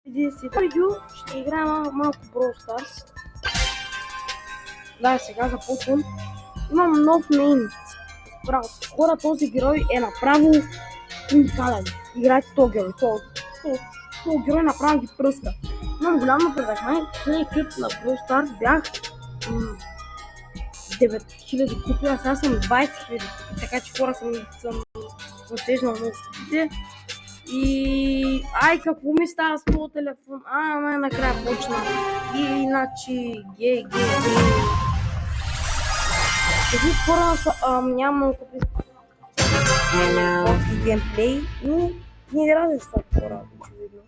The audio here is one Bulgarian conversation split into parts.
Видео ще играем малко Brawl Stars. Да, сега започвам. Имам нов мейн. Хора, този герой е направо уникален. Играйте този герой. Този герой направо ги пръска. Имам голям напредък. Най-последния клип на Brawl Stars бях 9000 купи, а сега съм 20 000 купи, така че хора съм натежнал много купите. И какво ми става с моят телефон? Накрая почна. И иначе гей. Тези хора нямам много купи геймплей, но не радвам с това хора, очевидно.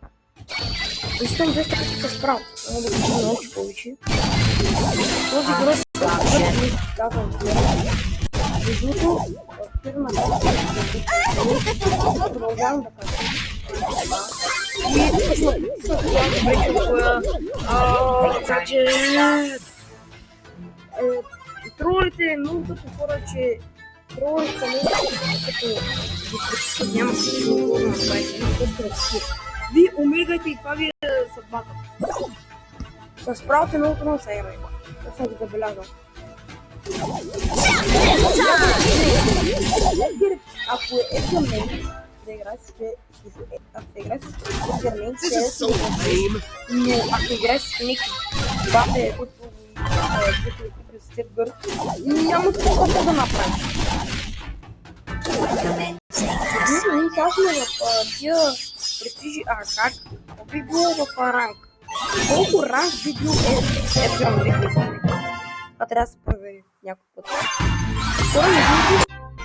Искам 200 купи справо, мога да купим много повече. Този герой казвам защото фирма продължавам да кажа. И тролите много като хора, че тролите много като няма какво да направите, ви умигайте и това ви е съдбата. С правото много трудно се играе, това съм ги забелязал. Ако е Едгармейн, да играеш с Едгармейн, но ако играеш с Ники, бате, които през Степгър, няма какво да направиш. Ние казваме в тия престижи, как би било в ранг? Колко ранг би бил Едгармейн? Това трябва да се провери някой път. Хора,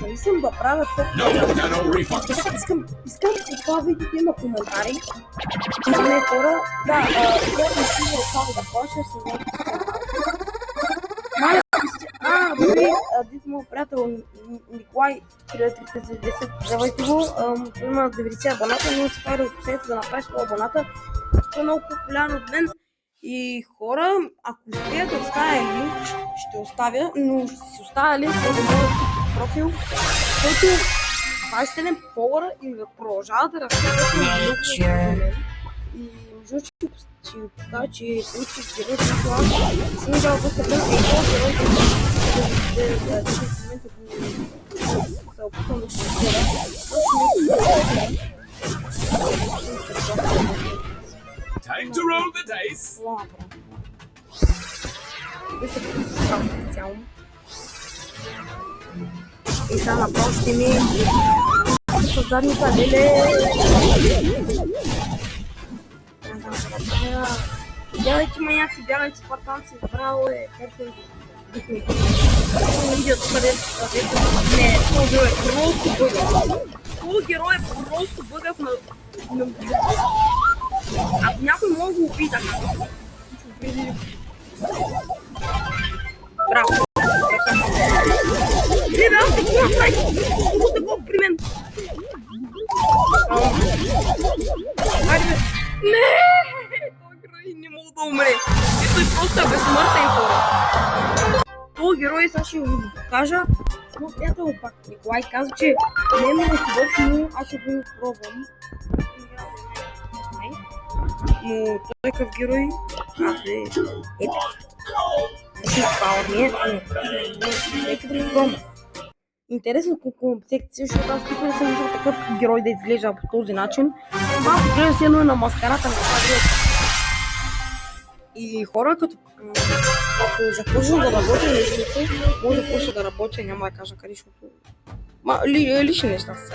не искам да правя това. Искам от това видео да има коментари. Не хора, хора не си решава да плащаш с някакви. Дори моят приятел Николай 1350, давайте го, има 90 абоната, но се прави от последните да направиш това абоната. Това е много популярно от мен. И хора, ако успея да оставя линк, ще оставя, но ще си оставя линк за моят профил, който 27 фолуъра и продължава да разказва много мен. И между ще поставя, че получих герой, който аз съм дал доста бъл и този герой, който в момента се опитвам да ще Time to roll the dice. И сега направо ще ми със задника, леле. Бягайте маняци, бягайте спартанци, браво е, ето видеото където не, този герой е просто бъгъв. Този герой е просто бъгъв на... Ако някой може да го опита, браво! Аз не го направих! Какво такова при мен? Хайде бе! Не! Този герой не мога да умре! Той просто е безсмъртен, хора! Този герой сега ще го покажа. Но приятел пак Николай каза, че не е много хубав, но аз ще го пробвам. Но той е такъв герой, нека да го пробвам. Интересно колко секция, защото аз тук не съм виждал такъв герой да изглежда по този начин. Малко гледа се едно е на маскарата на това герой. И хора, като започна да работя личните, може да почна да работя, няма да кажа къде, защото лични неща са.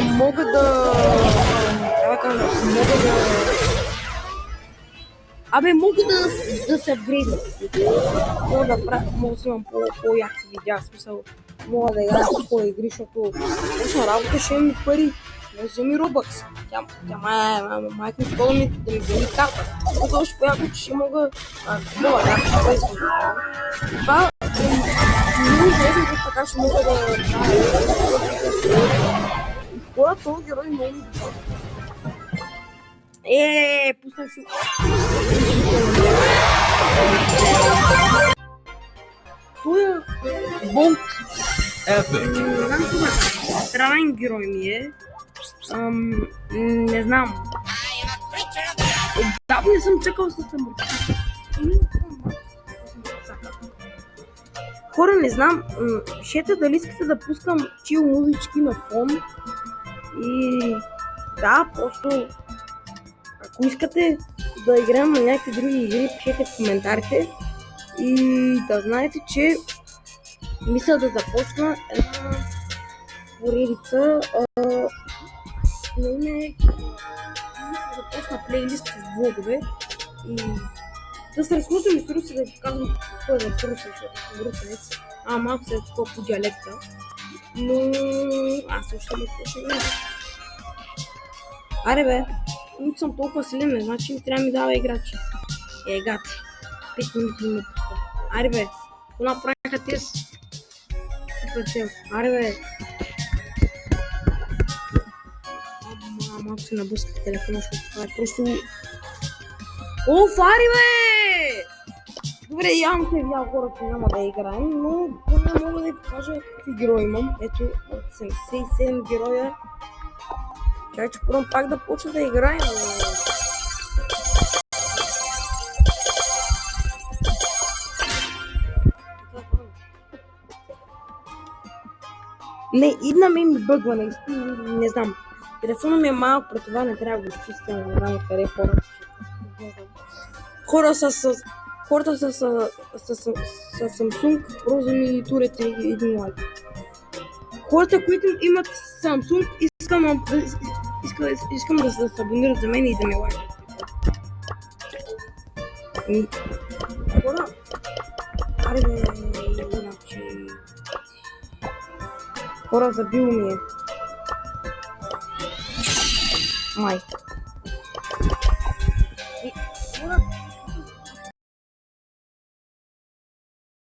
Мога да се апгрейдна. Мога да си имам по-яки видеа, смисъл. Мога да играя по-игри, защото почна работа, ще имам пари. Не вземи Robux. Тя майка ми да ми вземи карта. Защото още по-яко, че ще мога да купува някакво пари. Това много интересно, как така ще мога да... Хора, този герой много ми добър. Пуснах си. Той е Болт. Не знам това. Странен герой ми е. Не знам. Пак не съм чакал с амортизатор. Хора, не знам, пишете дали искате да пускам чил музички на фон. И да, просто ако искате да играем на някакви други игри, пишете в коментарите. И да знаете, че мисля да започна една поредица на име, започна плейлист с влогове и да се разхождам из Русе, да ви казвам какво е в Русе, защото съм русенец, малко се е такова по диалекта, но аз още не почвам. Аре бе, не съм толкова силен, значи трябва да ми дава играчи. Гати, 5 минути ми пуска. Аре бе, какво направиха тези? Супер цел, аре бе. Малко се набусках телефона, защото това е просто... О, фари бе! Добре, явно се е видял хора, че няма да играем, но поне мога да ви покажа какви герои имам. Ето, от 77 героя. Така че първо пак да почна да играем. Не, идна ми бъгва, не знам. Телефона ми е малък, при това не трябва да го изчистя, не знам къде хора. Хората с Samsung, просто ми турете един лайк. Хората, които имат Samsung, искам да се абонират за мен и да ме лайкат. Хора, аре бе, иначе... Хора, забил ми е. Май.